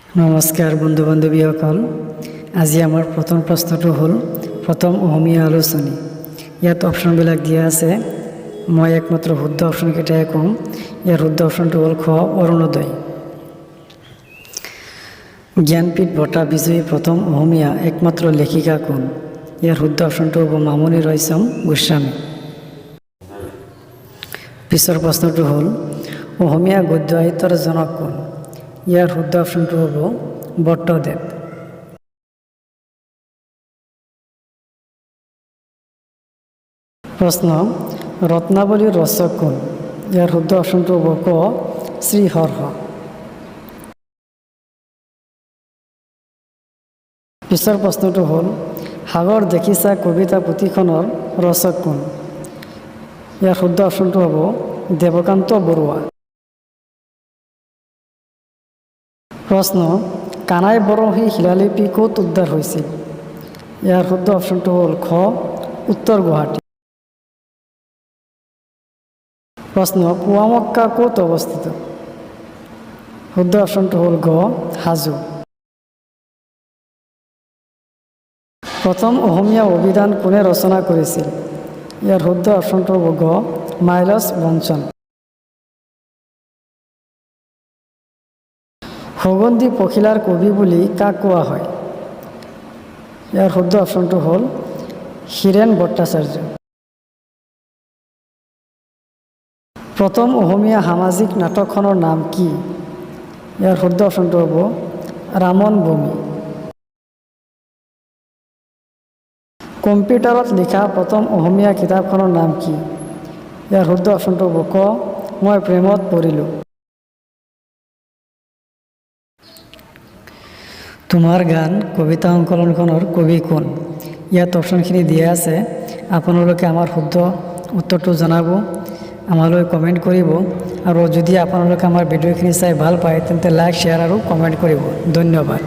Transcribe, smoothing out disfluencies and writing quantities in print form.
নমস্কাৰ বন্ধু বান্ধৱীসকল, আজি আমাৰ প্ৰথম প্ৰশ্নটো হ'ল প্ৰথম অসমীয়া আলোচনী। ইয়াত অপশ্যনবিলাক দিয়া আছে। মই একমাত্ৰ শুদ্ধ অপশ্যনকেইটাই ক'ম। ইয়াৰ শুদ্ধ অপশ্যনটো হ'ল খ, অৰুণোদয়। জ্ঞানপীঠ বঁটা বিজয়ী প্ৰথম অসমীয়া একমাত্ৰ লেখিকা কোন? ইয়াৰ শুদ্ধ অপশ্যনটো হ'ব মামণি ৰয়ছম গোস্বামী। পিছৰ প্ৰশ্নটো হ'ল অসমীয়া গদ্য সাহিত্যৰ জনক কোন? ইয়াৰ শুদ্ধ অপশ্যনটো হ'ব বট্টদেৱ। প্ৰশ্ন, ৰত্নাৱলীৰ ৰচক কোন? ইয়াৰ শুদ্ধ অপশ্যনটো হ'ব ক, শ্ৰীহৰ্ষ। পিছৰ প্ৰশ্নটো হ'ল সাগৰ দেখিছা কবিতা পুথিখনৰ ৰচক কোন? ইয়াৰ শুদ্ধ অপশ্যনটো হ'ব দেৱকান্ত বৰুৱা। প্ৰশ্ন, কানাই বৰহী শিলালিপি ক'ত উদ্ধাৰ হৈছিল? ইয়াৰ শুদ্ধ অপশ্যনটো হ'ল খ, উত্তৰ গুৱাহাটী। প্ৰশ্ন, পুৱামক্কা ক'ত অৱস্থিত? শুদ্ধ অপশ্যনটো হ'ল গ, হাজো। প্ৰথম অসমীয়া অভিধান কোনে ৰচনা কৰিছিল? ইয়াৰ শুদ্ধ অপশ্যনটো হ'ব গ, মাইলছ বনছন। সুগন্ধি পখিলাৰ কবি বুলি কাক কোৱা হয়? ইয়াৰ শুদ্ধ অপশ্যনটো হ'ল হীৰেণ ভট্টাচাৰ্য। প্ৰথম অসমীয়া সামাজিক নাটকখনৰ নাম কি? ইয়াৰ শুদ্ধ অপশ্যনটো হ'ব ৰামন বমি। কম্পিউটাৰত লিখা প্ৰথম অসমীয়া কিতাপখনৰ নাম কি? ইয়াৰ শুদ্ধ অপশ্যনটো হ'ব ক, মই প্ৰেমত পৰিলোঁ। তোমাৰ গান কবিতা সংকলনখনৰ কবি কোন? ইয়াত অপশ্যনখিনি দিয়া আছে। আপোনালোকে আমাৰ শুদ্ধ উত্তৰটো জনাব, আমালৈ কমেণ্ট কৰিব, আৰু যদি আপোনালোকে আমাৰ ভিডিঅ'খিনি চাই ভাল পায় তেন্তে লাইক, শ্বেয়াৰ আৰু কমেণ্ট কৰিব। ধন্যবাদ।